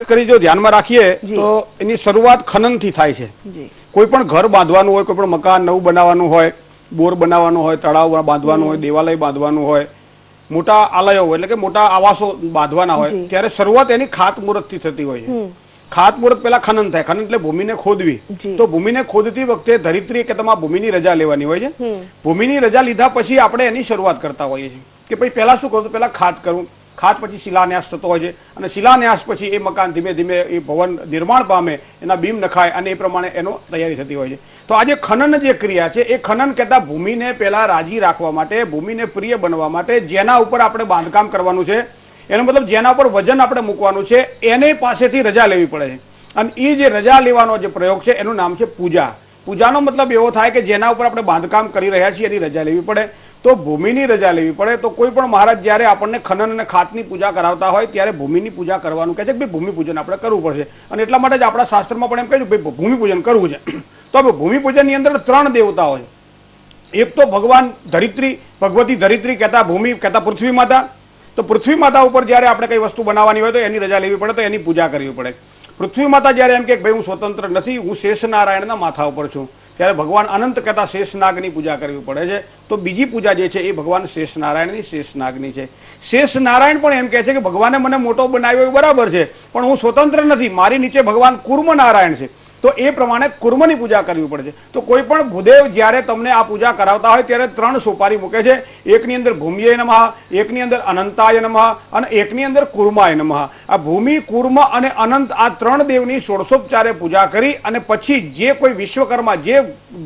કરી જો ધ્યાનમાં રાખીએ તો એની શરૂઆત ખનનથી થાય છે। કોઈ પણ ઘર બાંધવાનું હોય, કોઈ પણ મકાન નવું બનાવવાનું હોય, બોર બનાવવાનું હોય, તળાવ બાંધવાનું હોય, દેવાલય બાંધવાનું હોય, મોટા આલયો એટલે કે મોટા આવાસો બાંધવાના હોય ત્યારે શરૂઆત એની ખાતમુહૂર્તથી થતી હોય છે। ખાતમુહૂર્ત પહેલા ખનન થાય। ખનન એટલે ભૂમિને ખોદવી। તો ભૂમિને ખોદતી વખતે ધરિત્રી કે તમારે ભૂમિની રજા લેવાની હોય છે। ભૂમિની રજા લીધા પછી આપણે એની શરૂઆત કરતા હોઈએ છીએ કે ભાઈ પહેલા શું કરું, પહેલા ખાત કરું, ખાત પછી શિલાન્યાસ થતો હોય છે અને શિલાન્યાસ પછી એ મકાન ધીમે ધીમે એ ભવન નિર્માણ પામે, એના બીમ નખાય અને એ પ્રમાણે એનો તૈયારી થતી હોય છે। તો આજે ખનન જે ક્રિયા છે એ ખનન કહેતા ભૂમિને પહેલા રાજી રાખવા માટે, ભૂમિને પ્રિય બનવા માટે, જેના ઉપર આપણે બાંધકામ કરવાનું છે, એનો મતલબ જેના ઉપર વજન આપણે મૂકવાનું છે, એને પાસેથી રજા લેવી પડે છે અને એ જે રજા લેવાનો જે પ્રયોગ છે એનું નામ છે પૂજા। પૂજાનો મતલબ એવો થાય કે જેના ઉપર આપણે બાંધકામ કરી રહ્યા છીએ એની રજા લેવી પડે। તો ભૂમિની રજા લેવી પડે। તો કોઈ પણ મહારાજ જ્યારે આપણને ખનન અને ખાતની પૂજા કરાવતા હોય ત્યારે ભૂમિની પૂજા કરવાનું કહે છે કે ભાઈ ભૂમિપૂજન આપણે કરવું પડશે અને એટલા માટે જ આપણા શાસ્ત્રમાં પણ એમ કહ્યું ભાઈ ભૂમિપૂજન કરવું છે। તો હવે ભૂમિપૂજનની અંદર 3 દેવતાઓ છે। એક તો ભગવાન ધરિત્રી, ભગવતી ધરિત્રી કહેતા ભૂમિ કહેતા પૃથ્વી માતા। તો પૃથ્વી માતા ઉપર જ્યારે આપણે કઈ વસ્તુ બનાવવાની હોય તો એની રજા લેવી પડે, તો એની પૂજા કરવી પડે। પૃથ્વી માતા જ્યારે એમ કે ભાઈ હું સ્વતંત્ર નથી, હું શેષનારાયણના માથા ઉપર છું, ત્યારે ભગવાન અનંત કહેતા શેષનાગની પૂજા કરવી પડે છે। તો બીજી પૂજા જે છે એ ભગવાન શેષનારાયણની, શેષનાગની છે। શેષનારાયણ પણ એમ કહે છે કે ભગવાને મને મોટો બનાવ્યો એ બરાબર છે, પણ હું સ્વતંત્ર નથી, મારી નીચે ભગવાન કુર્મ નારાયણ છે, તો એ પ્રમાણે કુર્મની પૂજા કરવી પડે છે। તો કોઈ પણ ભૂદેવ જ્યારે તમને આ પૂજા કરાવતા હોય ત્યારે 3 સોપારી મૂકે છે। એકની અંદર ભૂમિએ નમઃ, એકની અંદર અનંતાય નમઃ અને એકની અંદર કુર્માય નમઃ। આ ભૂમિ, કુર્મ અને અનંત આ 3 દેવની ષોડશોપચારે પૂજા કરી અને પછી જે કોઈ વિશ્વકર્મા જે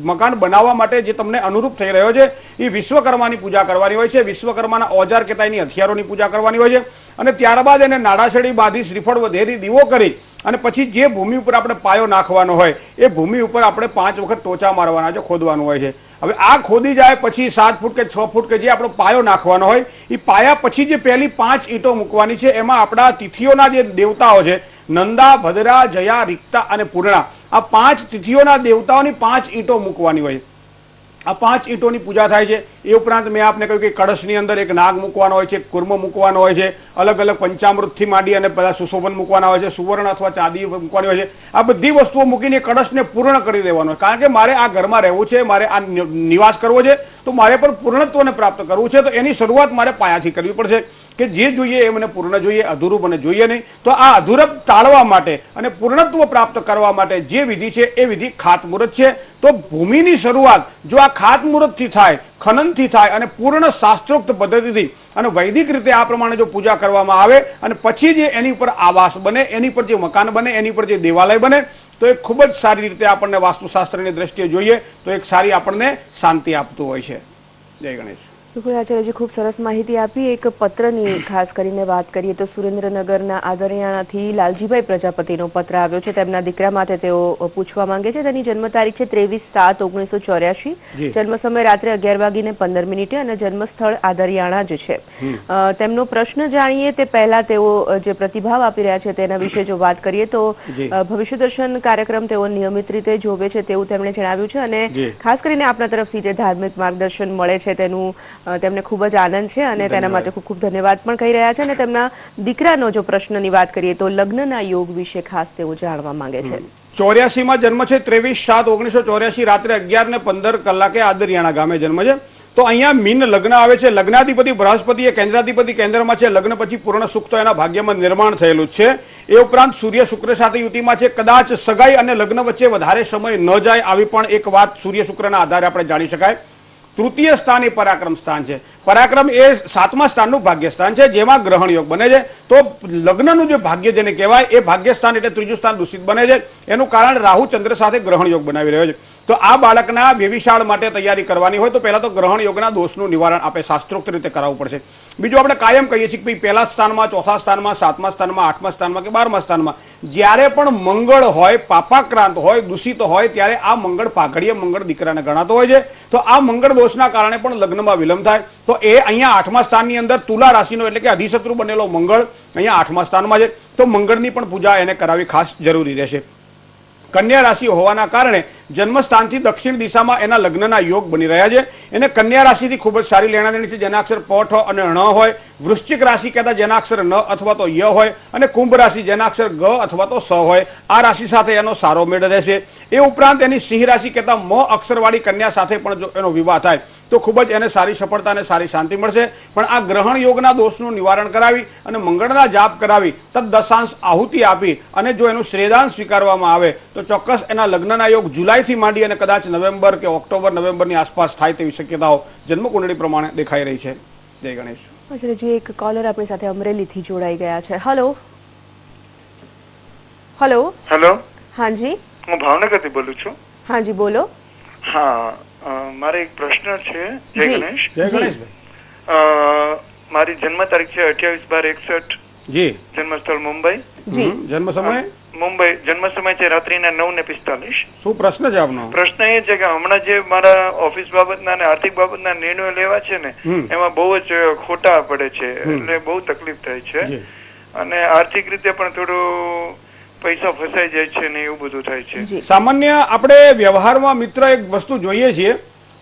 મકાન બનાવવા માટે જે તમને અનુરૂપ થઈ રહ્યો છે એ વિશ્વકર્માની પૂજા કરવાની હોય છે। વિશ્વકર્માના ઓજાર કહેતા એની હથિયારોની પૂજા કરવાની હોય છે અને ત્યારબાદ એને નાડાછડી બાંધી, શ્રીફળ વધેરી, દીવો કરી અને પછી જે ભૂમિ ઉપર આપણે પાયો નાખવાનો હોય એ ભૂમિ ઉપર આપણે 5 વખત ટોચા મારવાના છે, ખોદવાનું હોય છે। હવે આ ખોદી જાય પછી 7 ફૂટ કે 6 ફૂટ કે જે આપણો પાયો નાખવાનો હોય એ પાયા પછી જે પહેલી 5 ઈંટો મૂકવાની છે એમાં આપણા તિથિઓના જે દેવતાઓ છે નંદા, ભદ્રા, જયા, રિક્તા અને પૂર્ણા, આ 5 તિથિઓના દેવતાઓની 5 ઈંટો મૂકવાની હોય। આ 5 ઈંટોની પૂજા થાય છે। એ ઉપરાંત મેં આપને કહ્યું કે કળશની અંદર એક નાગ મૂકવાનો હોય છે, કુર્મ મૂકવાનો હોય છે, અલગ અલગ પંચામૃતથી માંડી અને બધા સુશોભન મૂકવાના હોય છે, સુવર્ણ અથવા ચાંદી મૂકવાની હોય છે। આ બધી વસ્તુઓ મૂકીને કળશને પૂર્ણ કરી દેવાનો હોય, કારણ કે મારે આ ઘરમાં રહેવું છે, મારે આ નિવાસ કરવો છે, તો મારે પણ પૂર્ણત્વને પ્રાપ્ત કરવું છે, તો એની શરૂઆત મારે પાયાથી કરવી પડશે કે જે જોઈએ એ મને પૂર્ણ જોઈએ, અધૂરું મને જોઈએ નહીં। તો આ અધૂરપ ટાળવા માટે અને પૂર્ણત્વ પ્રાપ્ત કરવા માટે જે વિધિ છે એ વિધિ ખાતમુહૂર્ત છે। તો ભૂમિની શરૂઆત જો આ ખાતમુહૂર્તથી થાય, ખનનથી થાય અને પૂર્ણ શાસ્ત્રોક્ત પદ્ધતિથી અને વૈદિક રીતે આ પ્રમાણે જો પૂજા કરવામાં આવે અને પછી જે એની ઉપર આવાસ બને, એની પર જે મકાન બને, એની પર જે દેવાલય બને, તો એ ખૂબ જ સારી રીતે આપણને વાસ્તુશાસ્ત્રની દ્રષ્ટિએ જોઈએ તો એક સારી આપણને શાંતિ આપતું હોય છે। જય ગણેશ। બિલકુલ આચાર્યજી, ખૂબ સરસ માહિતી આપી। એક પત્રની ખાસ કરીને વાત કરીએ તો સુરેન્દ્રનગરના આદરિયાણાથી લાલજીભાઈ પ્રજાપતિનો પત્ર આવ્યો છે। તેમના દીકરા માટે તેઓ પૂછવા માંગે છે। તેની જન્મ તારીખ છે 23/7/1984, જન્મ સમય રાત્રે 11:15 અને જન્મસ્થળ આદરિયાણા જ છે। તેમનો પ્રશ્ન જાણીએ તે પહેલા તેઓ જે પ્રતિભાવ આપી રહ્યા છે તેના વિશે જો વાત કરીએ તો ભવિષ્ય દર્શન કાર્યક્રમ તેઓ નિયમિત રીતે જોવે છે તેવું તેમણે જણાવ્યું છે અને ખાસ કરીને આપના તરફથી જે ધાર્મિક માર્ગદર્શન મળે છે તેનું તેમને ખૂબ જ આનંદ છે અને તેના માટે ખૂબ ખૂબ ધન્યવાદ પણ કહી રહ્યા છે। અને તેમના દીકરાનો જો પ્રશ્નની વાત કરીએ તો લગ્નના યોગ વિશે ખાસ તેઓ જાણવા માંગે છે। 84માં જન્મ છે, 23/7/1984 રાત્રે 11:15 આદરિયાણા ગામે જન્મ છે। તો અહીંયા મીન લગ્ન આવે છે। લગ્નાધિપતિ બૃહસ્પતિ એ કેન્દ્રાધિપતિ કેન્દ્રમાં છે। લગ્ન પછી પૂર્ણ સુખ તો એના ભાગ્યમાં નિર્માણ થયેલું છે। એ ઉપરાંત સૂર્ય શુક્ર સાથે યુતિમાં છે। કદાચ સગાઈ અને લગ્ન વચ્ચે વધારે સમય ન જાય આવી પણ એક વાત સૂર્ય શુક્રના આધારે આપણે જાણી શકાય। તૃતીય સ્થાન એ પરાક્રમ સ્થાન છે। પરાક્રમ એ 7મા સ્થાનનું ભાગ્ય સ્થાન છે જેમાં ગ્રહણ યોગ બને છે। તો લગ્નનું જે ભાગ્ય જેને કહેવાય એ ભાગ્ય સ્થાન એટલે ત્રીજું સ્થાન દૂષિત બને છે। એનું કારણ રાહુ ચંદ્ર સાથે ગ્રહણ યોગ બનાવી રહ્યો છે। તો આ બાળકના વ્યભિશાળ માટે તૈયારી કરવાની હોય તો પહેલા તો ગ્રહણ યોગના દોષનું નિવારણ આપણે શાસ્ત્રોક્ત રીતે કરાવવું પડશે। બીજું આપણે કાયમ કહીએ છીએ કે ભાઈ પહેલા સ્થાનમાં, ચોથા સ્થાનમાં, 7મા સ્થાનમાં, 8મા સ્થાનમાં કે 12મા સ્થાનમાં જ્યારે પણ મંગળ હોય, પાપાક્રાંત હોય, દૂષિત હોય ત્યારે આ મંગળ પાઘડીય મંગળ દીકરાને ગણાતો હોય છે। તો આ મંગળ દોષના કારણે પણ લગ્નમાં વિલંબ થાય। તો એ અહીંયા 8મા સ્થાનની અંદર તુલા રાશિનો એટલે કે અધિશત્રુ બનેલો મંગળ અહીંયા 8મા સ્થાનમાં છે। તો મંગળની પણ પૂજા એને કરાવી ખાસ જરૂરી રહેશે। કન્યા રાશિ હોવાના કારણે જન્મસ્થાનથી દક્ષિણ દિશામાં એના લગ્નના યોગ બની રહ્યા છે. એને કન્યા રાશિથી ખૂબ જ સારી લેણાદેણી છે, જેના અક્ષર પ, ઠ અને ણ હોય. વૃશ્ચિક રાશિ કહેતા જેના અક્ષર ન અથવા તો ય હોય, અને કુંભ રાશિ જેના અક્ષર ગ અથવા તો સ હોય. આ રાશિ સાથે એનો સારો મેળ રહેશે. એ ઉપરાંત એની સિંહ રાશિ કહેતા મ અક્ષરવાળી કન્યા સાથે પણ જો એનો વિવાહ થાય તો ખૂબ જ એને સારી સફળતા અને સારી શાંતિ મળશે. પણ આ ગ્રહણ યોગના દોષનું નિવારણ કરાવી અને મંગળના જાપ કરાવી તદ દશાંશ આહુતિ આપી અને જો એનું શ્રેયદાન સ્વીકારવામાં આવે તો ચોક્કસ એના લગ્નના યોગ જુલાઈથી માંડી અને કદાચ નવેમ્બર કે ઓક્ટોબર નવેમ્બરની આસપાસ થાય તેવી શક્યતાઓ જન્મકુંડળી પ્રમાણે દેખાઈ રહી છે. જય ગણેશ. અચ્છાજી, એક કોલર આપણી સાથે અમરેલીથી જોડાઈ ગયા છે. હલો હલો હેલો, હાજી, હું ભાવનગરથી બોલું છું. હાજી બોલો. હા, મારે એક પ્રશ્ન છે. જય ગણેશ. જય ગણેશભાઈ. મારી જન્મ તારીખ છે 28/12/61. જી. જન્મસ્થળ મુંબઈ. જી. જન્મ સમય મુંબઈ. જન્મ સમય છે રાત્રિના 9:45. શું પ્રશ્ન છે આપનો? પ્રશ્ન એ છે કે હમણાં જે મારા ઓફિસ બાબતના અને આર્થિક બાબતના નિર્ણયો લેવા છે ને એમાં બહુ જ ખોટા પડે છે, એટલે બહુ તકલીફ થાય છે અને આર્થિક રીતે પણ થોડું પૈસા ફસાઈ જાય છે ને એવું બધું થાય છે. સામાન્ય આપણે વ્યવહારમાં મિત્ર એક વસ્તુ જોઈએ છીએ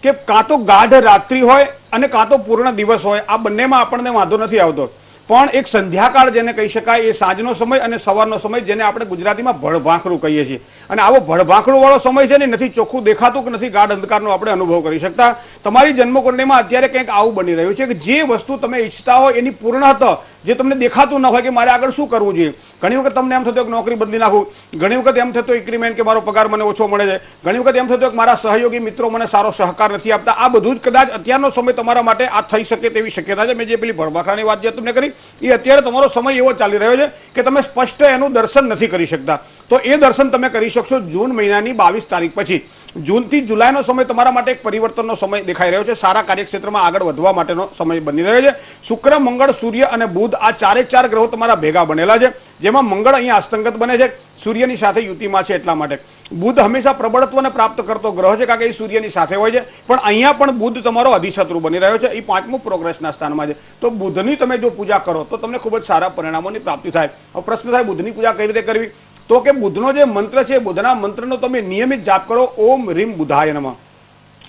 કે કાં તો ગાઢ રાત્રિ હોય અને કાં તો પૂર્ણ દિવસ હોય. આ બંનેમાં આપણને વાંધો નથી આવતો, પણ એક સંધ્યાકાળ જેને કહી શકાય એ સાંજનો સમય અને સવારનો સમય, જેને આપણે ગુજરાતીમાં ભળભાંખરું કહીએ છીએ. અને આવો ભળભાંખરું વાળો સમય છે ને, નથી ચોખ્ખું દેખાતું કે નથી ગાઢ અંધકારનો આપણે અનુભવ કરી શકતા. તમારી જન્મકુંડળીમાં અત્યારે કંઈક આવું બની રહ્યું છે કે જે વસ્તુ તમે ઈચ્છતા હોય એની પૂર્ણત જે તમને દેખાતું ન હોય કે મારે આગળ શું કરવું જોઈએ. ઘણી વખત તમને એમ થતું કે નોકરી બદલી નાખું, ઘણી વખત એમ થતું ઇન્ક્રીમેન્ટ કે મારો પગાર મને ઓછો મળે છે, ઘણી વખત એમ થતું કે મારા સહયોગી મિત્રો મને સારો સહકાર નથી આપતા. આ બધું જ કદાચ અત્યારનો સમય તમારા માટે આ થઈ શકે તેવી શક્યતા છે. મેં જે પેલી ભળભાખરાની વાત જે તમને કરી એ અત્યારે તમારો સમય એવો ચાલી રહ્યો છે કે તમે સ્પષ્ટ એનું દર્શન નથી કરી શકતા. તો એ દર્શન તમે કરી શકશો જૂન મહિનાની 22 તારીખ પછી. જૂનથી જુલાઈનો સમય તમારા માટે એક પરિવર્તનનો સમય દેખાઈ રહ્યો છે. સારા કાર્યક્ષેત્રમાં આગળ વધવા માટેનો સમય બની રહ્યો છે. શુક્ર, મંગળ, સૂર્ય અને બુધ આ ચારે ચાર ગ્રહો તમારા ભેગા બનેલા છે, જેમાં મંગળ અહીંયા અસ્તંગત બને છે, સૂર્યની સાથે યુતિમાં છે. એટલા માટે બુધ હંમેશા પ્રબળત્વને પ્રાપ્ત કરતો ગ્રહ છે, કારણ કે એ સૂર્યની સાથે હોય છે. પણ અહીંયા પણ બુધ તમારો અધિશત્રુ બની રહ્યો છે. એ 5મું પ્રોગ્રેસના સ્થાનમાં છે. તો બુધની તમે જો પૂજા કરો તો તમને ખૂબ જ સારા પરિણામોની પ્રાપ્તિ થાય. હવે પ્રશ્ન થાય બુધની પૂજા કઈ રીતે કરવી? તો કે બુધનો જે મંત્ર છે, બુધના મંત્રનો તમે નિયમિત જાપ કરો. ઓમ રીમ બુધાય નમઃ.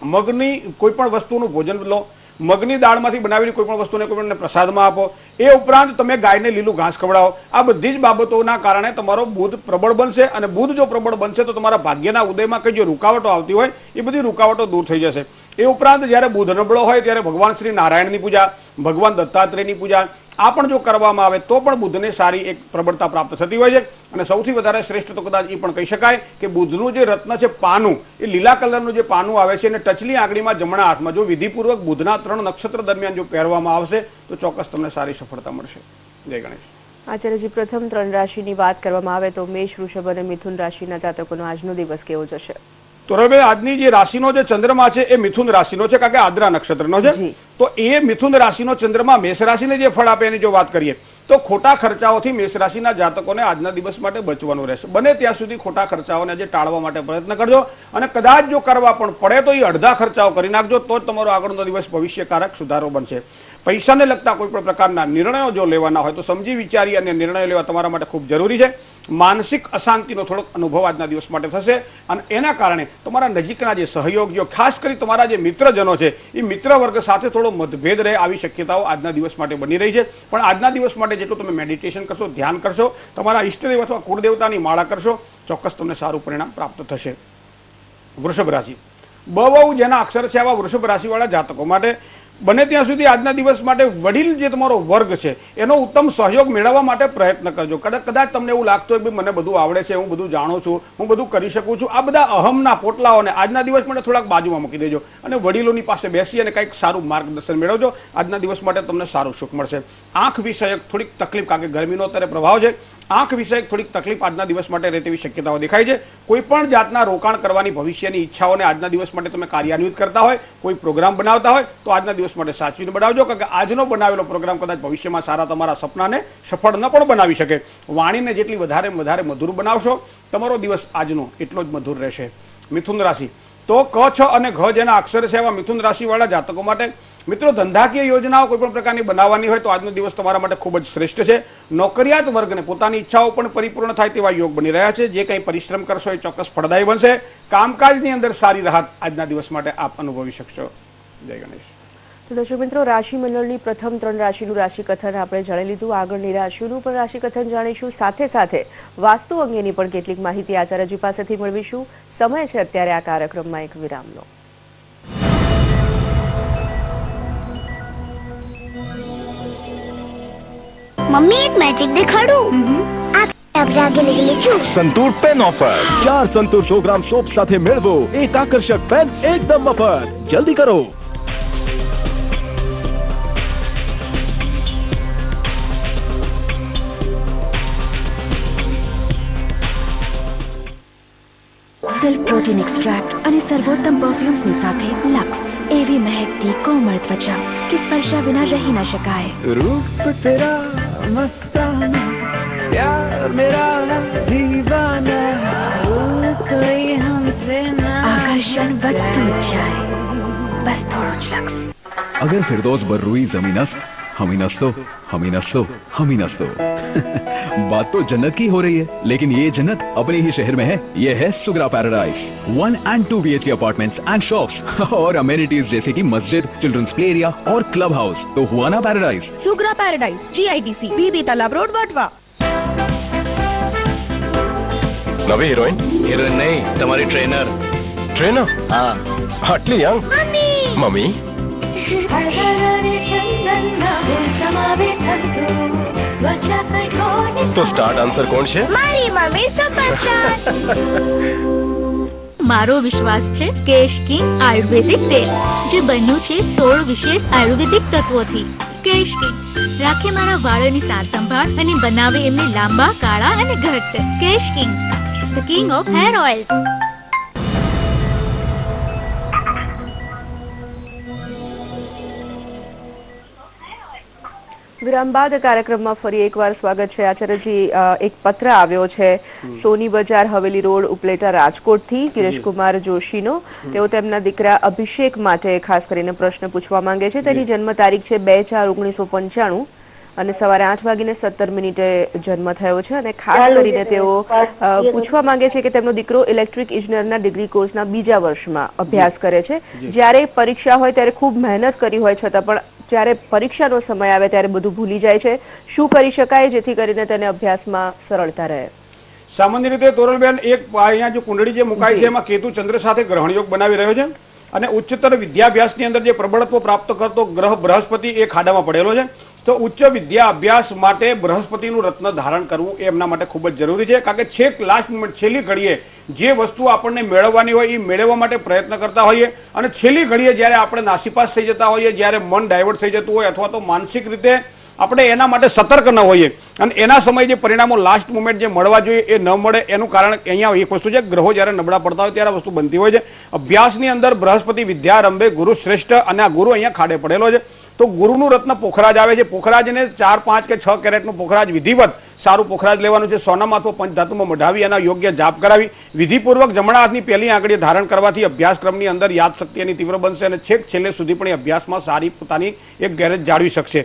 મગની કોઈ પણ વસ્તુનું ભોજન લો, મગની દાળમાંથી બનાવેલી કોઈ પણ વસ્તુને કોઈ પણ પ્રસાદમાં આપો. એ ઉપરાંત તમે ગાયને લીલું ઘાસ ખવડાવો. આ બધી જ બાબતોના કારણે તમારો બુધ પ્રબળ બનશે, અને બુધ જો પ્રબળ બનશે તો તમારા ભાગ્યના ઉદયમાં કઈ જે રૂકાવટો આવતી હોય એ બધી રૂકાવટો દૂર થઈ જશે. એ ઉપરાંત જ્યારે બુધ નબળો હોય ત્યારે ભગવાન શ્રી નારાયણની પૂજા, ભગવાન દત્તાત્રેયની પૂજા આ પણ જો કરવામાં આવે તો પણ બુધને સારી એક પ્રબળતા પ્રાપ્ત થતી હોય છે. અને સૌથી વધારે શ્રેષ્ઠ તો કદાચ એ પણ કહી શકાય કે બુધનું જે રત્ન છે પાનું, એ લીલા કલરનું જે પાનું આવે છે એને ટચલી આંગળીમાં જમણા હાથમાં જો વિધિપૂર્વક બુધના 3 નક્ષત્ર દરમિયાન જો પહેરવામાં આવશે તો ચોક્કસ તમને સારી સફળતા મળશે. જય ગણેશ. આચાર્યજી, પ્રથમ 3 રાશિની વાત કરવામાં આવે તો મેષ, વૃષભ અને મિથુન રાશિના જાતકોનો આજનો દિવસ કેવો જશે? તો હવે આજની જે રાશિનો જે ચંદ્રમા છે એ મિથુન રાશિનો છે, કારણ કે આદ્રા નક્ષત્રનો છે. તો એ મિથુન રાશિનો ચંદ્રમા મેષ રાશિને જે ફળ આપે એની જો વાત કરીએ તો ખોટા ખર્ચાઓથી મેષ રાશિના જાતકોને આજના દિવસ માટે બચવાનું રહેશે. બને ત્યાં સુધી ખોટા ખર્ચાઓને આજે ટાળવા માટે પ્રયત્ન કરજો, અને કદાચ જો કરવા પણ પડે તો એ અડધા ખર્ચાઓ કરી નાખજો, તો જ તમારો આગળનો દિવસ ભવિષ્યકારક સુધારો બનશે. પૈસાને લગતા કોઈ પણ પ્રકારના નિર્ણયો જો લેવાના હોય તો સમજી વિચારી અને નિર્ણય લેવા તમારા માટે ખૂબ જરૂરી છે. માનસિક અશાંતિનો થોડોક અનુભવ આજના દિવસ માટે થશે, અને એના કારણે તમારા નજીકના જે સહયોગીઓ, ખાસ કરી તમારા જે મિત્રજનો છે એ મિત્ર વર્ગ સાથે થોડો મતભેદ રહે આવી શક્યતાઓ આજના દિવસ માટે બની રહી છે. પણ આજના દિવસ માટે જેટલું તમે મેડિટેશન કરશો, ધ્યાન કરશો, તમારા ઈષ્ટદેવ અથવા કુળદેવતાની માળા કરશો, ચોક્કસ તમને સારું પરિણામ પ્રાપ્ત થશે. વૃષભ રાશિ, બહુ જેના અક્ષર છે આવા વૃષભ રાશિવાળા જાતકો માટે બને ત્યાં સુધી આજના દિવસ માટે વડીલ જે તમારો વર્ગ છે એનો ઉત્તમ સહયોગ મેળવવા માટે પ્રયત્ન કરજો. કદાચ તમને એવું લાગતું હોય કે મને બધું આવડે છે, હું બધું જાણું છું, હું બધું કરી શકું છું, આ બધા અહમના પોટલાઓને આજના દિવસ માટે થોડાક બાજુમાં મૂકી દેજો અને વડીલોની પાસે બેસી અને કંઈક સારું માર્ગદર્શન મેળવજો. આજના દિવસ માટે તમને સારું સુખ મળશે. આંખ વિષયક થોડીક તકલીફ, કારણ કે ગરમીનો અત્યારે પ્રભાવ છે, આંખ વિષયક થોડીક તકલીફ આજના દિવસ માટે રહે તેવી શક્યતાઓ દેખાય છે. કોઈ પણ જાતના રોકાણ કરવાની ભવિષ્યની ઈચ્છાઓને આજના દિવસ માટે તમે કાર્યાન્વિત કરતા હોય, કોઈ પ્રોગ્રામ બનાવતા હોય તો આજના દિવસ માટે સાચવીને બનાવજો, કારણ કે આજનો બનાવેલો પ્રોગ્રામ કદાચ ભવિષ્યમાં સારા તમારા સપનાને સફળ ન પણ બનાવી શકે. વાણીને જેટલી વધારે મધુર બનાવશો તમારો દિવસ આજનો એટલો જ મધુર રહેશે. મિથુન રાશિ, તો ક, છ અને ઘ જેના અક્ષર છે એવા મિથુન રાશિવાળા જાતકો માટે મિત્રો, ધંધાકીય યોજનાઓ કોઈ પણ પ્રકારની બનાવવાની હોય તો આજનો દિવસ તમારા માટે ખૂબ જ શ્રેષ્ઠ છે. નોકરિયાત વર્ગને પોતાની ઈચ્છાઓ પણ પરિપૂર્ણ થાય તેવા યોગ બની રહ્યા છે. જે કંઈ પરિશ્રમ કરશો એ ચોક્કસ ફળદાયી બનશે. કામકાજની અંદર સારી રાહત આજના દિવસ માટે આપ અનુભવી શકશો. જય ગણેશ. તો દર્શક મિત્રો, રાશિ મંડળની પ્રથમ 3 રાશિનું રાશિકથન આપણે જાણી લીધું. આગળની રાશિઓનું પણ રાશિકથન જાણીશું. સાથે સાથે વાસ્તુ અંગેની પણ કેટલીક માહિતી આચાર્યજી પાસેથી મેળવીશું. સમય છે અત્યારે આ કાર્યક્રમમાં એક વિરામનો. मम्मी एक मैजिक दिखाड़ू आप जाके ले लीजिए संतूर पेन ऑफर 4 संतूर 100 ग्राम सोप સાથે મેળવો એક આકર્ષક પેન એકદમ મફત. જલ્દી કરો. સિલ્ક પ્રોટીન એક્સ્ટ્રેક્ટ અને સર્વોત્તમ પરફ્યુમ્સની સાથે લક્સ, એવી મહેકતી કોમળ ત્વચા કે સ્પર્શા વિના રહી ન શકાય. रूप तेरा मस्ताना प्यार मेरा दीवाना कोई हमसे ना આકર્ષણ વધતું જ જાય, બસ થોડું જ લક્સ. अगर फिरदौस बर्रुई जमीनस हमीनस तो हमीनस तो हमीनस तो बात तो जन्नत की हो रही है, लेकिन ये जन्नत अपने ही शहर में है. ये है Sughra Paradise. 1 and 2 BHK apartments and shops और अमेनिटीज जैसे कि मस्जिद, चिल्ड्रंस प्ले एरिया और क्लब हाउस. तो हुआ ना paradise. Sughra Paradise, GIDC, Bibi Talab road, Vatva. નવી હિરોઈન? હિરોઈન નહીં, તમારી ટ્રેનર. ટ્રેનર? હા. આટલી યંગ? મમ્મી તો સ્ટાર ડાન્સર કોણ છે? મારી મમ્મી સુપરસ્ટાર. મારો વિશ્વાસ છે કેશ કિંગ આયુર્વેદિક તેલ, જે બન્યું છે 16 વિશેષ આયુર્વેદિક તત્વોથી. કેશ કિંગ રાખે મારા વાળની સાર સંભાળ અને બનાવે એમને લાંબા, કાળા અને ઘટ્ટ. Kesh king, the king of hair oil. વિરામ બાદ કાર્યક્રમમાં ફરી એકવાર સ્વાગત છે. આચાર્યજી, એક પત્ર આવ્યો છે સોની બજાર હવેલી રોડ ઉપલેટા રાજકોટથી ગિરીશકુમાર જોશીનો. તેઓ તેમના દીકરા અભિષેક માટે ખાસ કરીને પ્રશ્ન પૂછવા માંગે છે. તેની જન્મ તારીખ છે 2/4/1995 અને સવારે 8:17 જન્મ થયો છે. અને ખાસ કરીને તેઓ પૂછવા માંગે છે કે તેમનો દીકરો ઇલેક્ટ્રિક ઇજનેરના ડિગ્રી કોર્સના બીજા વર્ષમાં અભ્યાસ કરે છે. જ્યારે પરીક્ષા હોય ત્યારે ખૂબ મહેનત કરી હોય છતાં પણ જ્યારે પરીક્ષાનો સમય આવે ત્યારે બધું ભૂલી જાય છે. શું કરી શકાય જેથી કરીને તેને અભ્યાસમાં સરળતા રહે? સામાન્ય રીતે તોરલબેન, એક અહીંયા જે કુંડળી જે મુકાય છે એમાં કેતુ ચંદ્ર સાથે ગ્રહણયોગ બનાવી રહ્યો છે અને ઉચ્ચતર વિદ્યાભ્યાસની અંદર જે પ્રબળત્વ પ્રાપ્ત કરતો ગ્રહ બૃહસ્પતિ એ ખાડામાં પડેલો છે. તો ઉચ્ચ વિદ્યા અભ્યાસ માટે બૃહસ્પતિનું રત્ન ધારણ કરવું એ એમના માટે ખૂબ જ જરૂરી છે. કારણ કે છેક લાસ્ટ મોમેન્ટ, છેલ્લી ઘડીએ જે વસ્તુ આપણને મેળવવાની હોય એ મેળવવા માટે પ્રયત્ન કરતા હોઈએ અને છેલ્લી ઘડીએ જ્યારે આપણે નાસીપાસ થઈ જતા હોઈએ, જ્યારે મન ડાયવર્ટ થઈ જતું હોય અથવા તો માનસિક રીતે આપણે એના માટે સતર્ક ન હોઈએ અને એના સમયે જે પરિણામો લાસ્ટ મોમેન્ટ જે મળવા જોઈએ એ ન મળે, એનું કારણ અહીંયા એક વસ્તુ છે, ગ્રહો જ્યારે નબળા પડતા હોય ત્યારે વસ્તુ બનતી હોય છે. અભ્યાસની અંદર બૃહસ્પતિ વિદ્યારંભે ગુરુ શ્રેષ્ઠ અને આ ગુરુ અહીંયા ખાડે પડેલો છે. તો ગુરુનું રત્ન પોખરાજ આવે છે. પોખરાજને 4, 5 કે 6 કેરેટનું પોખરાજ વિધિવત સારું પોખરાજ લેવાનું છે. સોનામાં અથવા પંચધાતુમાં મઢાવી એના યોગ્ય જાપ કરાવી વિધિપૂર્વક જમણા હાથની પહેલી આંગળીએ ધારણ કરવાથી અભ્યાસક્રમની અંદર યાદશક્તિ એની તીવ્ર બનશે અને છેક છેલ્લે સુધી પણ એ અભ્યાસમાં સારી પોતાની એક ગેરેજ જાળવી શકશે.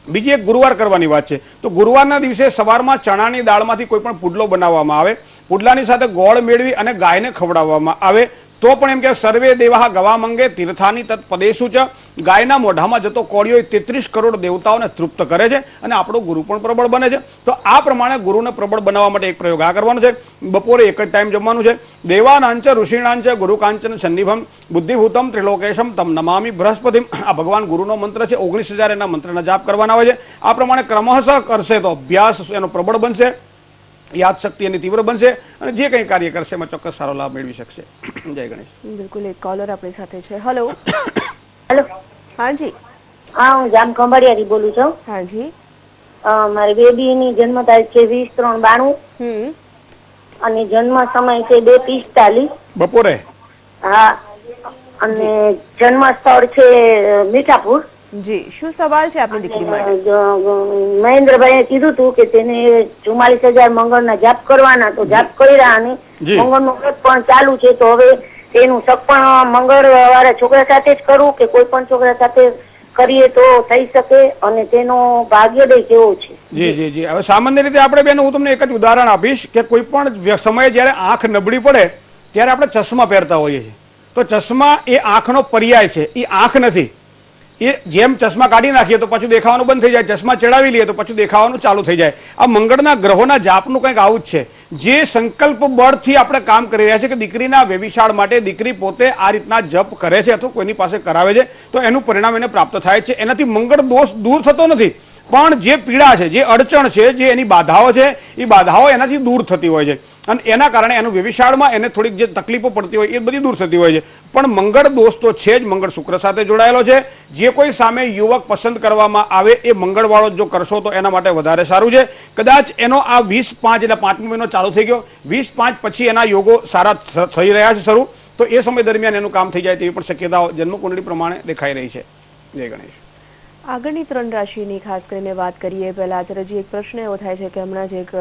બીજી એક ગુરુવાર કરવાની વાત છે. તો ગુરુવારના દિવસે સવારમાં ચણાની દાળમાંથી કોઈ પણ પુડલો બનાવવામાં આવે, પુડલાની સાથે ગોળ મેળવી અને ગાયને ખવડાવવામાં આવે તો પણ એમ કે સર્વે દેવાહ ગવા મંગે તીર્થાની તત્પદેશુ ચ. ગાયના મોઢામાં જતો કોળિયો 33 કરોડ દેવતાઓને તૃપ્ત કરે છે અને આપણો ગુરુ પણ પ્રબળ બને છે. તો આ પ્રમાણે ગુરુને પ્રબળ બનાવવા માટે એક પ્રયોગ આ કરવાનો છે. બપોરે એક જ ટાઈમ જમવાનું છે. દેવાનાંચ ઋષિણાંચ ગુરુ કાંચન સન્નિભમ બુદ્ધિભૂતમ ત્રિલોકેશમ તમ નમામિ બૃહસ્પતિમ. આ ભગવાન ગુરુનો મંત્ર છે. 19,000 એના મંત્રના જાપ કરવાના હોય છે. આ પ્રમાણે ક્રમશઃ કરશે તો અભ્યાસ એનો પ્રબળ બનશે, યાદશક્તિ એની તીવ્ર બનશે અને જે કંઈ કાર્ય કરશે એમાં ચોક્કસ સારો લાભ મેળવી શકશે. જય ગણેશ. બિલકુલ, એક કોલર આપણી સાથે છે. હેલો. હેલો. હાજી. હા, હું જામ ખંભાળિયાથી બોલું છું. હાજી. મારી બેબીની જન્મ તારીખ છે 20/3/92 અને જન્મ સમય છે 2:45 બપોરે. હા, અને જન્મ સ્થળ છે મીઠાપુર. જી, શું સવાલ છે આપની દીકરી માટે? મહેન્દ્રભાઈએ કીધું હતું કે તેને 44,000 મંગળના જાપ કરવાના, તો જાપ કર્યા અને મંગળનું વ્રત પણ ચાલુ છે. તો હવે તેનું સગપણ મંગળવારે છોકરા સાથે જ કરવું કે કોઈ પણ છોકરા સાથે કરીએ તો થઈ શકે, અને તેનો ભાગ્યોદય કેવો છે? જી જી જી. હવે સામાન્ય રીતે આપણે બેન હું તમને એક જ ઉદાહરણ આપીશ કે કોઈ પણ સમયે જયારે આંખ નબળી પડે ત્યારે આપણે ચશ્મા પહેરતા હોઈએ છીએ. તો ચશ્મા એ આંખનો પર્યાય છે, એ આંખ નથી. એ જેમ ચશ્મા કાઢી નાખીએ તો પાછું દેખાવાનું બંધ થઈ જાય, ચશ્મા ચડાવી લઈએ તો પાછું દેખાવાનું ચાલુ થઈ જાય. આ મંગળના ગ્રહોના જાપનું કંઈક આવું જ છે. જે સંકલ્પ બળથી આપણે કામ કરી રહ્યા છે કે દીકરીના વ્યભિચાર માટે દીકરી પોતે આ રીતના જપ કરે છે અથવા કોઈની પાસે કરાવે છે તો એનું પરિણામ એને પ્રાપ્ત થાય છે. એનાથી મંગળ દોષ દૂર થતો નથી, પણ જે પીડા છે, જે અડચણ છે, જે એની બાધાઓ છે, એ બાધાઓ એનાથી દૂર થતી હોય છે અને એના કારણે એનું વ્યભિચારમાં એને થોડીક જે તકલીફો પડતી હોય એ બધી દૂર થતી હોય છે. પણ મંગળ દોષ તો છે જ, મંગળ શુક્ર સાથે જોડાયેલો છે. જે કોઈ સામે યુવક પસંદ કરવામાં આવે એ મંગળવાળો જો કરશો તો એના માટે વધારે સારું છે. કદાચ એનો આ 20/5 એટલે 5મો મહિનો ચાલુ થઈ ગયો, 20/5 પછી એના યોગો સારા થઈ રહ્યા છે શરૂ, તો એ સમય દરમિયાન એનું કામ થઈ જાય તેવી પણ શક્યતાઓ જન્મકુંડળી પ્રમાણે દેખાઈ રહી છે. જય ગણેશ. આગળની 3 રાશિની ખાસ કરીને વાત કરીએ પહેલા આચાર્યજી, એક પ્રશ્ન એવો થાય છે કે હમણાં જ એક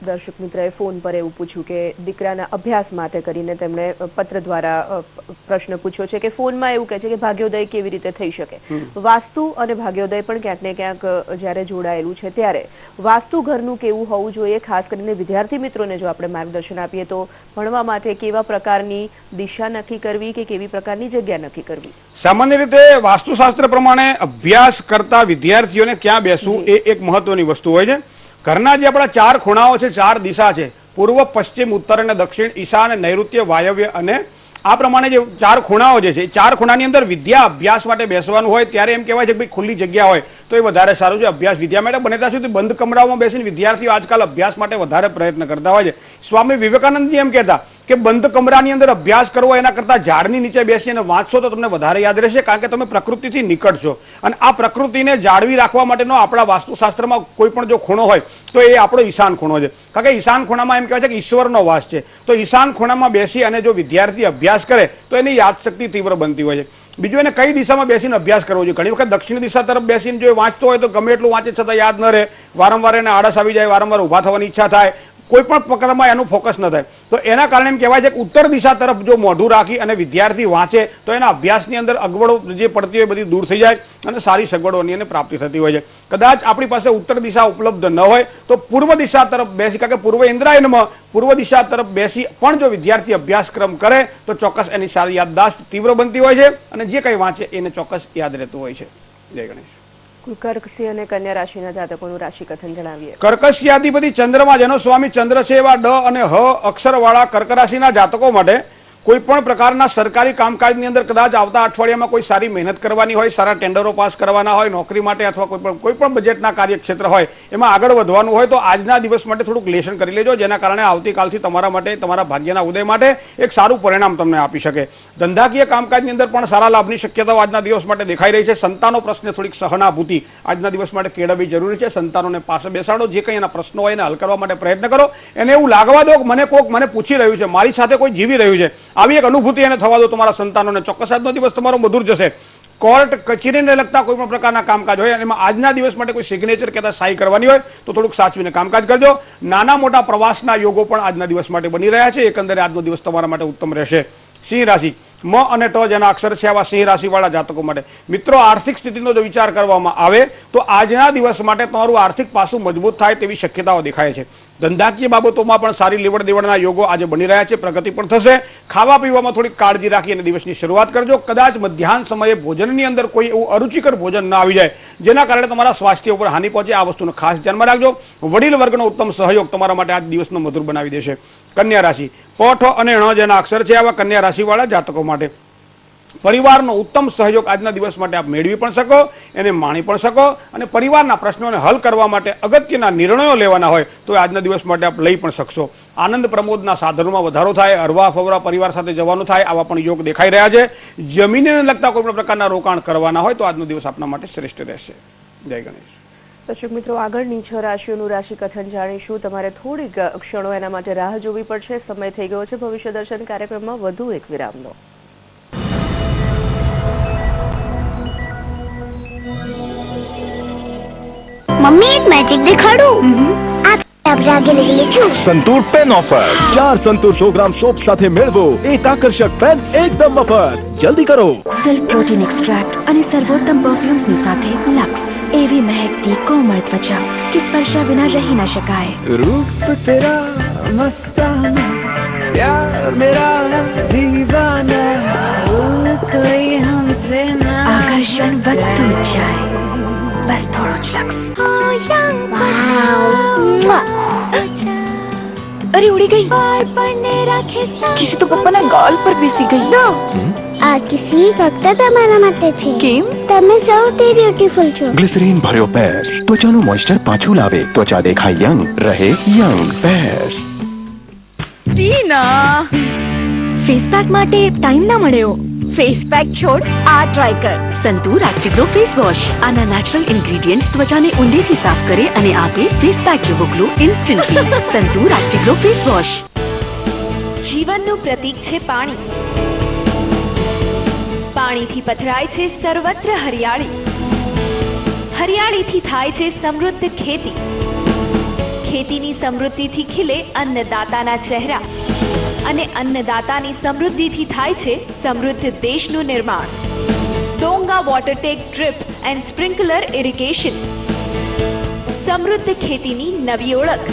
દર્શક મિત્રએ ફોન પર એવું પૂછ્યું કે દીકરાના અભ્યાસ માટે કરીને તેમણે પત્ર દ્વારા પ્રશ્ન પૂછ્યો છે કે ફોનમાં એવું કહે છે કે ભાગ્યોદય કેવી રીતે થઈ શકે. વાસ્તુ અને ભાગ્યોદય પણ ક્યાંક ને ક્યાંક જ્યારે જોડાયેલું છે ત્યારે વાસ્તુ ઘરનું કેવું હોવું જોઈએ, ખાસ કરીને વિદ્યાર્થી મિત્રોને જો આપણે માર્ગદર્શન આપીએ તો ભણવા માટે કેવા પ્રકારની દિશા નક્કી કરવી કે કેવી પ્રકારની જગ્યા નક્કી કરવી? સામાન્ય રીતે વાસ્તુશાસ્ત્ર પ્રમાણે અભ્યાસ કરતા વિદ્યાર્થીઓને ક્યાં બેસવું એ એક મહત્વની વસ્તુ હોય છે. ઘરના જે આપણા 4 ખૂણાઓ છે, 4 દિશા છે, પૂર્વ, પશ્ચિમ, ઉત્તર અને દક્ષિણ, ઈશાન, નૈઋત્ય, વાયવ્ય અને આ પ્રમાણે જે 4 ખૂણાઓ જે છે, 4 ખૂણાની અંદર વિદ્યા અભ્યાસ માટે બેસવાનું હોય ત્યારે એમ કહેવાય છે કે ભાઈ ખુલ્લી જગ્યા હોય તો એ વધારે સારું છે. અભ્યાસ વિદ્યા માટે બને ત્યાં સુધી બંધ કમરાઓમાં બેસીને વિદ્યાર્થીઓ આજકાલ અભ્યાસ માટે વધારે પ્રયત્ન કરતા હોય છે. સ્વામી વિવેકાનંદજી એમ કહેતા કે બંધ કમરાની અંદર અભ્યાસ કરવો એના કરતા ઝાડની નીચે બેસીને વાંચશો તો તમને વધારે યાદ રહેશે, કારણ કે તમે પ્રકૃતિથી નિકટ છો અને આ પ્રકૃતિને જાળવી રાખવા માટેનો આપણા વાસ્તુશાસ્ત્રમાં કોઈ પણ જો ખૂણો હોય તો એ આપણો ઈશાન ખૂણો છે. કારણ કે ઈશાન ખૂણામાં એમ કહેવાય છે કે ઈશ્વરનો વાસ છે. તો ઈશાન ખૂણામાં બેસી અને જો વિદ્યાર્થી અભ્યાસ કરે તો એની યાદશક્તિ તીવ્ર બનતી હોય છે. બીજું એને કઈ દિશામાં બેસીને અભ્યાસ કરવો જોઈએ? ઘણી વખત દક્ષિણ દિશા તરફ બેસીને જો વાંચતો હોય તો ગમે એટલું વાંચે છતાં યાદ ન રહે, વારંવાર એને આળસ આવી જાય, વારંવાર ઊભા થવાની ઈચ્છા થાય, કોઈ પણ પ્રકારમાં એનું ફોકસ ન થાય. તો એના કારણે એમ કહેવાય છે કે ઉત્તર દિશા તરફ જો મોઢું રાખી અને વિદ્યાર્થી વાંચે તો એના અભ્યાસની અંદર અગવડો જે પડતી હોય બધી દૂર થઈ જાય અને સારી સગવડોની એને પ્રાપ્તિ થતી હોય છે. કદાચ આપણી પાસે ઉત્તર દિશા ઉપલબ્ધ ન હોય તો પૂર્વ દિશા તરફ બેસી, કારણ કે પૂર્વ ઇન્દ્રાયણમાં પૂર્વ દિશા તરફ બેસી પણ જો વિદ્યાર્થી અભ્યાસક્રમ કરે તો ચોક્કસ એની સારી યાદદાસ્ત તીવ્ર બનતી હોય છે અને જે કંઈ વાંચે એને ચોક્કસ યાદ રહેતું હોય છે. જય ગણેશ. કર્ક સિંહ અને કન્યા રાશિના જાતકોનું રાશિ કથન જણાવીએ. કર્કશિયાધિપતિ ચંદ્રમાં જેનો સ્વામી ચંદ્ર છે એવા ડ અને હ અક્ષરવાળા કર્ક રાશિના જાતકો માટે કોઈ પણ પ્રકારના સરકારી કામકાજની અંદર કદાચ આવતા અઠવાડિયામાં કોઈ સારી મહેનત કરવાની હોય, સારા ટેન્ડરો પાસ કરવાના હોય નોકરી માટે અથવા કોઈ પણ બજેટના કાર્યક્ષેત્ર હોય એમાં આગળ વધવાનું હોય તો આજના દિવસ માટે થોડુંક લેશન કરી લેજો, જેના કારણે આવતીકાલથી તમારા માટે, તમારા ભાગ્યના ઉદય માટે એક સારું પરિણામ તમને આપી શકે. ધંધાકીય કામકાજની અંદર પણ સારા લાભની શક્યતાઓ આજના દિવસ માટે દેખાઈ રહી છે. સંતાનો પ્રશ્ને થોડીક સહાનુભૂતિ આજના દિવસ માટે કેળવવી જરૂરી છે. સંતાનોને પાસે બેસાડો, જે કંઈ એના પ્રશ્નો હોય એને હલ કરવા માટે પ્રયત્ન કરો. એને એવું લાગવા દો કે મને પૂછી રહ્યું છે, મારી સાથે કોઈ જીવી રહ્યું છે, આવી એક અનુભૂતિ એને થવા દો તમારા સંતાનોને. ચોક્કસ આજનો દિવસ તમારો મધુર જશે. કોર્ટ કચેરીને લગતા કોઈ પણ પ્રકારના કામકાજ હોય એમાં આજના દિવસ માટે કોઈ સિગ્નેચર કે સહી કરવાની હોય તો થોડુંક સાચવીને કામકાજ કરજો. નાના મોટા પ્રવાસના યોગો પણ આજના દિવસ માટે બની રહ્યા છે. એકંદરે આજનો દિવસ તમારા માટે ઉત્તમ રહેશે. સિંહ રાશિ, મ અને ટ જેના અક્ષર છે આવા સિંહ રાશિવાળા જાતકો માટે મિત્રો આર્થિક સ્થિતિનો જો વિચાર કરવામાં આવે તો આજના દિવસ માટે તમારું આર્થિક પાસું મજબૂત થાય તેવી શક્યતાઓ દેખાય છે. ધંધાકીય બાબતોમાં પણ સારી લેવડ દેવડના યોગો આજે બની રહ્યા છે. પ્રગતિ પણ થશે. ખાવા પીવામાં થોડીક કાળજી રાખી અને દિવસની શરૂઆત કરજો. કદાચ મધ્યાહન સમયે ભોજનની અંદર કોઈ એવું અરુચિકર ભોજન ના આવી જાય જેના કારણે તમારા સ્વાસ્થ્ય ઉપર હાનિ પહોંચે. આ વસ્તુનો ખાસ ધ્યાનમાં રાખજો. વડીલ વર્ગનો ઉત્તમ સહયોગ તમારા માટે આજ દિવસનો મધુર બનાવી દેશે. કન્યા રાશિ, પોઠ અને ણ જેના અક્ષર છે આવા કન્યા રાશિવાળા જાતકો માટે પરિવારનો ઉત્તમ સહયોગ આજના દિવસ માટે આપ મેળવી પણ શકો, એને માણી પણ શકો અને પરિવારના પ્રશ્નોને હલ કરવા માટે અગત્યના નિર્ણયો લેવાના હોય તો આજના દિવસ માટે આપ લઈ પણ શકશો. આનંદ પ્રમોદના સાધનોમાં વધારો થાય, હરવા ફવરા પરિવાર સાથે જવાનું થાય, આવા પણ યોગ દેખાઈ રહ્યા છે. જમીનને લગતા કોઈ પણ પ્રકારના રોકાણ કરવાના હોય તો આજનો દિવસ આપના માટે શ્રેષ્ઠ રહેશે. જય ગણેશ. દર્શક મિત્રો, આગળની 6 રાશિઓનું રાશિ કથન જાણીશું. તમારે થોડીક ક્ષણો એના માટે રાહ જોવી પડશે. સમય થઈ ગયો છે ભવિષ્ય દર્શન કાર્યક્રમમાં વધુ એક વિરામનો. મમ્મી એક મેજિક દેખાડું. આ अब आगे निकले क्यों? संतूर पेन ऑफर 4 संतूर 100 ग्राम सोप સાથે મેળવો એક આકર્ષક પેન એકદમ મફત. જલ્દી કરો. સિલ્ક પ્રોટીન એક્સ્ટ્રેક્ટ અને સર્વોત્તમ પરફ્યુમ્સની સાથે લક્સ એવી મહેકતી કોમળ ત્વચા કે સ્પર્શા વિના રહી ન શકાય. रूप तेरा मस्ताना प्यार मेरा दीवाना कोई हमसे ना આકર્ષણ વધતું જ જાય, બસ થોડો જ લક્સ. અરે ઉડી ગઈ. કિસી તો પપ્પાના ગાલ પર બેસી ગઈ. આ કિસી ફક્ત તમારા માટે છે. કેમ? તમે સૌથી બ્યુટીફુલ છો. ગ્લિસરીન ભર્યો પેર્સ ત્વચાનું મોઇસ્ચર પાછું લાવે, ત્વચા દેખાય યંગ રહે યંગ. પેર્સ. ટીના ફેસ પેક માટે ટાઈમ ના મળ્યો. ફેસ પેક છોડ, આ ટ્રાય કર. Santoor Actiglow face wash. આના નેચરલ ઇન્ગ્રેડિયન્ટ ત્વચાને ઊંડેથી સાફ કરે અને આપે ફેસ પેક જેવો glow instantly. Santoor Actiglow face wash. જીવનનું પ્રતીક છે પાણી. પાણીથી પથરાય છે સર્વત્ર હરિયાળી. હરિયાળીથી થાય છે સમૃદ્ધ ખેતી. ખેતીની સમૃદ્ધિથી ખીલે અન્નદાતાના ચહેરા અને અન્નદાતાની સમૃદ્ધિથી થાય છે સમૃદ્ધ દેશનું નિર્માણ. Donga Watertech drip and sprinkler irrigation, સમૃદ્ધ ખેતીની નવી ઓળખ.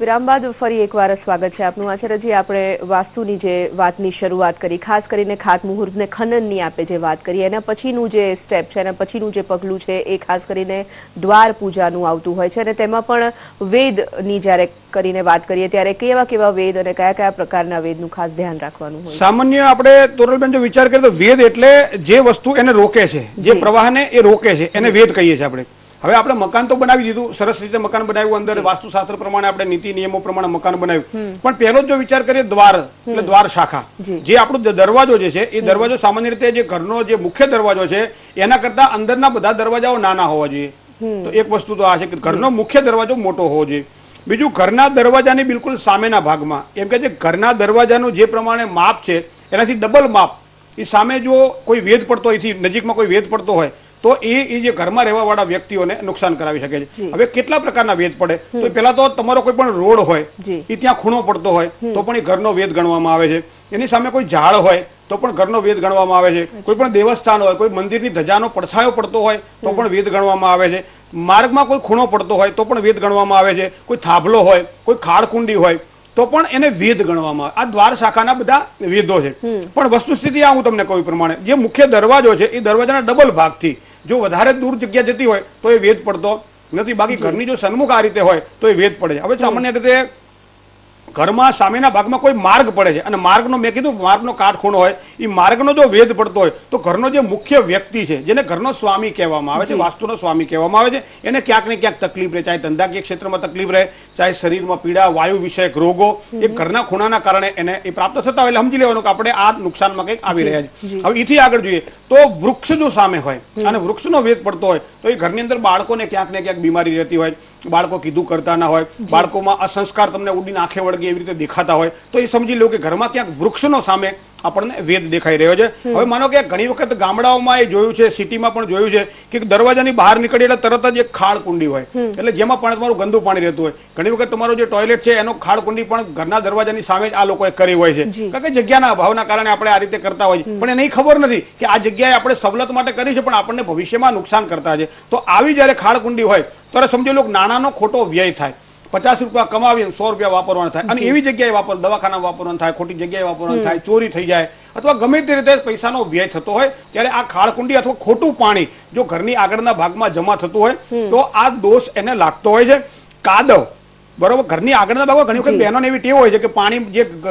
વિરામ બાદ ફરી એકવાર સ્વાગત છે આપનું. આચાર્યજી, આપણે વાસ્તુની જે વાતની શરૂઆત કરી, ખાસ કરીને ખાતમુહૂર્ત ને ખનનની આપે જે વાત કરી, એના પછીનું જે સ્ટેપ છે, એના પછીનું જે પગલું છે એ ખાસ કરીને દ્વાર પૂજાનું આવતું હોય છે. અને તેમાં પણ વેદની જ્યારે કરીને વાત કરીએ ત્યારે કેવા કેવા વેદ અને કયા કયા પ્રકારના વેદનું ખાસ ધ્યાન રાખવાનું હોય? સામાન્ય આપણે તોરલબેન જો વિચાર કરીએ તો વેદ એટલે જે વસ્તુ એને રોકે છે, જે પ્રવાહને એ રોકે છે, એને વેદ કહીએ છીએ આપણે. હવે આપણે મકાન તો બનાવી દીધું, સરસ રીતે મકાન બનાવ્યું, અંદર વાસ્તુશાસ્ત્ર પ્રમાણે આપણે નીતિ નિયમો પ્રમાણે મકાન બનાવ્યું, પણ પહેલો જો વિચાર કરીએ દ્વાર એટલે દ્વાર શાખા, જે આપણો દરવાજો જે છે એ દરવાજો સામાન્ય રીતે જે ઘરનો જે મુખ્ય દરવાજો છે એના કરતા અંદરના બધા દરવાજાઓ નાના હોવા જોઈએ. તો એક વસ્તુ તો આ છે કે ઘરનો મુખ્ય દરવાજો મોટો હોવો જોઈએ. બીજું, ઘરના દરવાજાની બિલકુલ સામેના ભાગમાં એમ કે છે ઘરના દરવાજાનું જે પ્રમાણે માપ છે એનાથી ડબલ માપ એ સામે જો કોઈ વેદ પડતો હોય, નજીકમાં કોઈ વેદ પડતો હોય તો એ જે ઘરમાં રહેવા વાળા વ્યક્તિઓને નુકસાન કરાવી શકે છે. હવે કેટલા પ્રકારના વેદ પડે? તો પેલા તો તમારો કોઈ પણ રોડ હોય એ ત્યાં ખૂણો પડતો હોય તો પણ એ ઘરનો વેદ ગણવામાં આવે છે. એની સામે કોઈ ઝાડ હોય તો પણ ઘરનો વેદ ગણવામાં આવે છે. કોઈ પણ દેવસ્થાન હોય, કોઈ મંદિરની ધજાનો પડછાયો પડતો હોય તો પણ વેદ ગણવામાં આવે છે. માર્ગમાં કોઈ ખૂણો પડતો હોય તો પણ વેદ ગણવામાં આવે છે. કોઈ થાંભલો હોય, કોઈ ખાડકુંડી હોય તો પણ એને વેદ ગણવામાં આવે. આ દ્વાર શાખાના બધા વેદો છે. પણ વસ્તુસ્થિતિ આ હું તમને કહું પ્રમાણે જે મુખ્ય દરવાજો છે એ દરવાજાના ડબલ ભાગથી જો વધારે દૂર જગ્યા જતી હોય તો એ વેદ પડતો નથી. બાકી ઘરની જો સન્મુખ આ રીતે હોય તો એ વેદ પડે છે. હવે સામાન્ય રીતે ઘરમાં સામેના ભાગમાં કોઈ માર્ગ પડે છે અને માર્ગનો મેં કીધું માર્ગનો કાટખૂણો હોય, એ માર્ગનો જો વેદ પડતો હોય તો ઘરનો જે મુખ્ય વ્યક્તિ છે, જેને ઘરનો સ્વામી કહેવામાં આવે છે, વાસ્તુનો સ્વામી કહેવામાં આવે છે, એને ક્યાંક ને ક્યાંક તકલીફ રહે, ચાહે ધંધાકીય ક્ષેત્રમાં તકલીફ રહે, ચાહે શરીરમાં પીડા, વાયુ વિષયક રોગો, એ ઘરના ખૂણાના કારણે એને એ પ્રાપ્ત થતા હોય. એટલે સમજી લેવાનું કે આપણે આ નુકસાનમાં કંઈક આવી રહ્યા છે. હવે એથી આગળ જોઈએ તો વૃક્ષ જો સામે હોય અને વૃક્ષનો વેદ પડતો હોય તો એ ઘરની અંદર બાળકોને ક્યાંક ને ક્યાંક બીમારી રહેતી હોય, બાળકો કીધું કરતા ના હોય, બાળકોમાં અસંસ્કાર તમને ઉડીને આંખે વળગે એવી રીતે દેખાતા હોય તો એ સમજી લો કે ઘરમાં ક્યાંક વૃક્ષનો સામે આપણને વેદ દેખાઈ રહ્યો છે. હવે માનો કે ઘણી વખત ગામડાઓમાં એ જોયું છે, સિટીમાં પણ જોયું છે કે દરવાજાની બહાર નીકળે એટલે તરત જ એક ખાડ કુંડી હોય, એટલે જેમાં પણ તમારું ગંદુ પાણી રહેતું હોય. ઘણી વખત તમારો જે ટોયલેટ છે એનો ખાડ કુંડી પણ ઘરના દરવાજાની સામે જ આ લોકોએ કરી હોય છે, કારણ કે જગ્યાના અભાવના કારણે આપણે આ રીતે કરતા હોય. પણ એને ખબર નથી કે આ જગ્યાએ આપણે સવલત માટે કરી છે પણ આપણને ભવિષ્યમાં નુકસાન કરતા છે. તો આવી જયારે ખાડ કુંડી હોય ત્યારે સમજો લોકો નાણાંનો ખોટો વ્યય થાય, 50 રૂપિયા કમાવીને 100 રૂપિયા વાપરવાના થાય અને એવી જગ્યાએ દવાખાના વાપરવાનું થાય, ખોટી જગ્યાએ વાપરવાનું થાય, ચોરી થઈ જાય અથવા ગમે તે રીતે પૈસાનો વ્યય થતો હોય ત્યારે આ ખાડકુંડી અથવા ખોટું પાણી જો ઘરની આગળના ભાગમાં જમા થતું હોય તો આ દોષ એને લાગતો હોય છે. કાદવ, બરોબર, ઘરની આગળના ભાગમાં ઘણી વખત બહેનોને એવી ટેવ હોય છે કે પાણી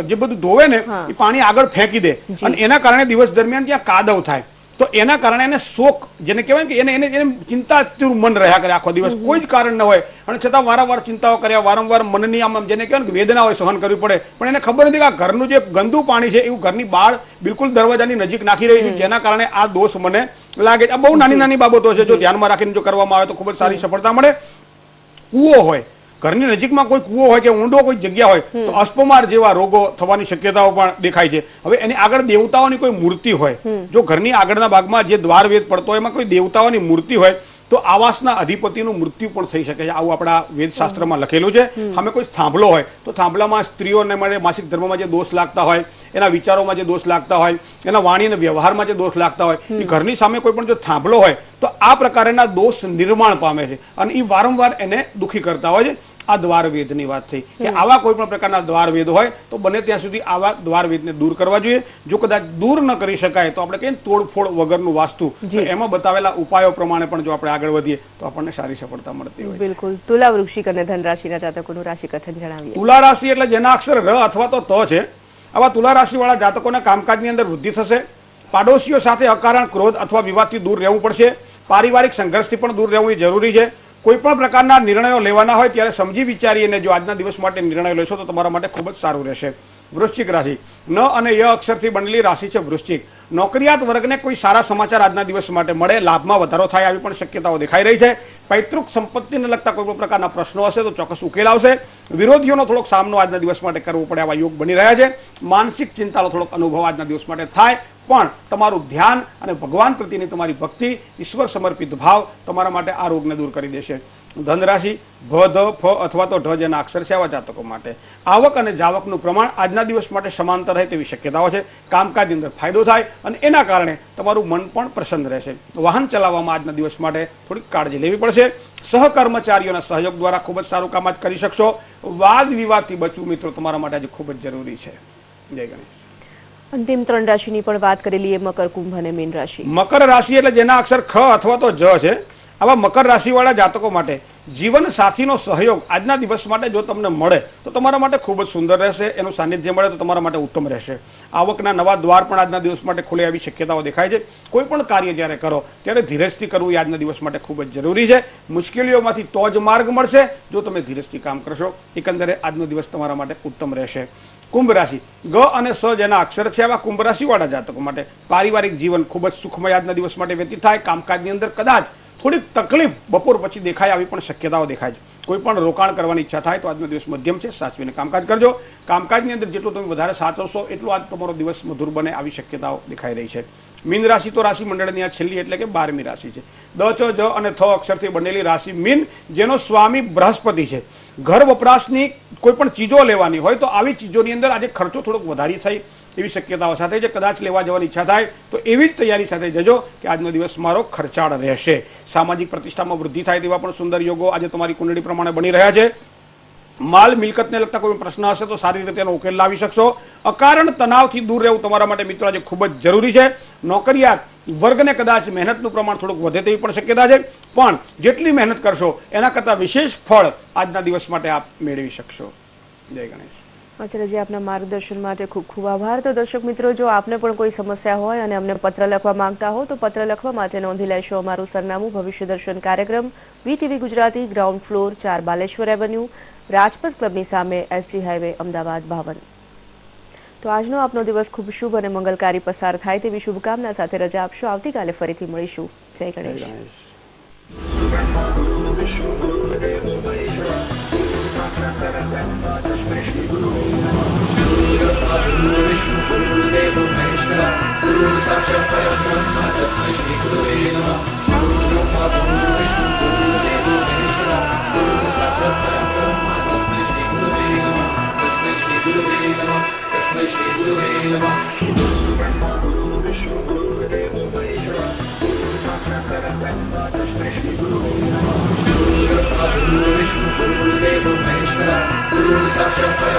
જે બધું ધોવે ને એ પાણી આગળ ફેંકી દે અને એના કારણે દિવસ દરમિયાન ત્યાં કાદવ થાય. તો એના કારણે એને શોક જેને કહેવાય કે એને ચિંતાતુર મન રહ્યા કરે આખો દિવસ, કોઈ જ કારણ ન હોય અને છતાં વારંવાર ચિંતાઓ કર્યા, વારંવાર મનની આમ જેને કહેવાય કે વેદના હોય સહન કરવી પડે. પણ એને ખબર નથી કે આ ઘરનું જે ગંદુ પાણી છે એવું ઘરની બહાર બિલકુલ દરવાજાની નજીક નાખી રહી છે, જેના કારણે આ દોષ મને લાગે છે. આ બહુ નાની નાની બાબતો છે, જો ધ્યાનમાં રાખીને જો કરવામાં આવે તો ખૂબ જ સારી સફળતા મળે. કૂવો હોય ઘરની નજીકમાં કોઈ કૂવો હોય કે ઊંડો કોઈ જગ્યા હોય તો અસ્પમાર જેવા રોગો થવાની શક્યતાઓ પણ દેખાય છે. હવે એની આગળ દેવતાઓની કોઈ મૂર્તિ હોય, જો ઘરની આગળના ભાગમાં જે દ્વારવેદ પડતો હોય એમાં કોઈ દેવતાઓની મૂર્તિ હોય તો આવાસના અધિપતિનું મૃત્યુ પણ થઈ શકે છે. આવું આપણા વેદશાસ્ત્રમાં લખેલું છે. અમે કોઈ થાંભલો હોય તો થાંભલામાં સ્ત્રીઓને માટે માસિક ધર્મમાં જે દોષ લાગતા હોય, એના વિચારોમાં જે દોષ લાગતા હોય, એના વાણી અને વ્યવહારમાં જે દોષ લાગતા હોય, એ ઘરની સામે કોઈ પણ જો થાંભલો હોય તો આ પ્રકારના દોષ નિર્માણ પામે છે અને એ વારંવાર એને દુઃખી કરતા હોય છે. આ દ્વારવેદની વાત થઈ કે આવા કોઈ પણ પ્રકારના દ્વારવેદ હોય તો બને ત્યાં સુધી આવા દ્વારવેદને દૂર કરવા જોઈએ. જો કદાચ દૂર ન કરી શકાય તો આપણે કહીએ તોડફોડ વગરનું વાસ્તુ, એમાં બતાવેલા ઉપાયો પ્રમાણે પણ જો આપણે આગળ વધીએ તો આપણને સારી સફળતા મળતી હોય. બિલકુલ. તુલા, વૃશ્ચિક અને ધન રાશિના જાતકોનું રાશિ કથન જણાવીએ. તુલા રાશિ એટલે જેના અક્ષર ર અથવા તો ત છે, આવા તુલા રાશિ વાળા જાતકોના કામકાજની અંદર વૃદ્ધિ થશે. પાડોશીઓ સાથે અકારણ ક્રોધ અથવા વિવાદથી દૂર રહેવું પડશે. પારિવારિક સંઘર્ષથી પણ દૂર રહેવું એ જરૂરી છે. કોઈ પણ પ્રકારના નિર્ણયો લેવાના હોય ત્યારે સમજી વિચારીને જો આજના દિવસ માટે નિર્ણય લેશો તો તમારા માટે ખૂબ જ સારું રહેશે. વૃશ્ચિક રાશિ ન અને ય અક્ષરથી બનેલી રાશિ છે વૃશ્ચિક. નોકરિયાત વર્ગને કોઈ સારા સમાચાર આજના દિવસ માટે મળે, લાભમાં વધારો થાય આવી પણ શક્યતાઓ દેખાઈ રહી છે. પૈતૃક સંપત્તિને લગતા કોઈ પણ પ્રકારના પ્રશ્નો હશે તો ચોક્કસ ઉકેલ આવશે. વિરોધીઓનો થોડોક સામનો આજના દિવસ માટે કરવો પડે આવા યોગ બની રહ્યા છે. માનસિક ચિંતાનો થોડોક અનુભવ આજના દિવસ માટે થાય, પણ તમારું ધ્યાન અને ભગવાન પ્રત્યેની તમારી ભક્તિ, ઈશ્વર સમર્પિત ભાવ તમારા માટે આ રોગને દૂર કરી દેશે. ધન રાશિ ભ, ધ, ફ અથવા તો ઢ જેના અક્ષર છે આવા જાતકો માટે આવક અને જાવકનું પ્રમાણ આજના દિવસ માટે સમાંતર રહે તેવી શક્યતાઓ છે. કામકાજની અંદર ફાયદો થાય અને એના કારણે તમારું મન પણ પ્રસન્ન રહેશે. વાહન ચલાવવામાં આજના દિવસ માટે થોડીક કાળજી લેવી પડશે. સહકર્મચારીઓના સહયોગ દ્વારા ખૂબ જ સારું કામ કરી શકશો. વાદ વિવાદથી બચવું મિત્રો તમારા માટે આજે ખૂબ જ જરૂરી છે. જય ગણેશ. અંતિમ 3 રાશિની પણ વાત કરી લઈએ. મકર, કુંભ અને મીન રાશિ. મકર રાશિ એટલે જેના અક્ષર ખ અથવા તો જ છે, આવા મકર રાશિવાળા જાતકો માટે જીવન સાથીનો સહયોગ આજના દિવસ માટે જો તમને મળે તો તમારા માટે ખૂબ જ સુંદર રહેશે. એનું સાનિધ્ય મળે તો તમારા માટે ઉત્તમ રહેશે. આવકના નવા દ્વાર પણ આજના દિવસ માટે ખુલે આવી શક્યતાઓ દેખાય છે. કોઈ પણ કાર્ય જ્યારે કરો ત્યારે ધીરજથી કરવું એ આજના દિવસ માટે ખૂબ જ જરૂરી છે. મુશ્કેલીઓમાંથી તો જ માર્ગ મળશે જો તમે ધીરજથી કામ કરશો. એકંદરે આજનો દિવસ તમારા માટે ઉત્તમ રહેશે. કુંભ રાશિ ગ અને સ જેના અક્ષર છે આવા કુંભ રાશિવાળા જાતકો માટે પારિવારિક જીવન ખૂબ જ સુખમય આજના દિવસ માટે વ્યતીત થાય. કામકાજની અંદર કદાચ થોડીક તકલીફ બપોર પછી દેખાય આવી પણ શક્યતાઓ દેખાય છે. કોઈ પણ રોકાણ કરવાની ઈચ્છા થાય તો આજનો દિવસ મધ્યમ છે. સાચવીને કામકાજ કરજો. કામકાજની અંદર જેટલું તમે વધારે સાચવશો એટલું આજ તમારો દિવસ મધુર બને આવી શક્યતાઓ દેખાઈ રહી છે. મીન રાશિ તો રાશિ મંડળની આ છેલ્લી એટલે કે 12મી રાશિ છે. દ, ચ, જ અને થ અક્ષરથી બનેલી રાશિ મીન, જેનો સ્વામી બૃહસ્પતિ છે. ઘર વપરાશની કોઈ પણ ચીજો લેવાની હોય તો આવી ચીજોની અંદર આજે ખર્ચો થોડોક વધારી થાય એવી શક્યતાઓ સાથે છે. કદાચ લેવા જવાની ઈચ્છા થાય તો એવી જ તૈયારી સાથે જજો કે આજનો દિવસ મારો ખર્ચાળ રહેશે. સામાજિક પ્રતિષ્ઠામાં વૃદ્ધિ થાય તેવા પણ સુંદર યોગો આજે તમારી કુંડળી પ્રમાણે બની રહ્યા છે. માલ મિલકતને લગતા કોઈ પ્રશ્ન હશે તો સારી રીતે તેનો ઉકેલ લાવી શકશો. અકારણ તણાવથી દૂર રહેવું તમારા માટે મિત્રો આજે ખૂબ જ જરૂરી છે. નોકરિયાત વર્ગને કદાચ મહેનતનું પ્રમાણ થોડુંક વધે તેવી પણ શક્યતા છે, પણ જેટલી મહેનત કરશો એના કરતાં વિશેષ ફળ આજના દિવસ માટે આપ મેળવી શકશો. જય ગણેશ. આચાર્યજી, આપના માર્ગદર્શન માટે ખૂબ ખૂબ આભાર. તો દર્શક મિત્રો, જો આપને પણ કોઈ સમસ્યા હોય અને અમને પત્ર લખવા માંગતા હો તો પત્ર લખવા માટે નોંધી લેશો અમારું સરનામું. ભવિષ્ય દર્શન કાર્યક્રમ, VTV Gujarati, ground floor 4, Baleshwar avenue, Rajpath ક્લબની સામે, SG હાઈવે, અમદાવાદ 52. તો આજનો આપનો દિવસ ખૂબ શુભ અને મંગલકારી પસાર થાય તેવી શુભકામના સાથે રજા આપશો. આવતીકાલે ફરીથી મળીશું. જય ગણેશ. Guru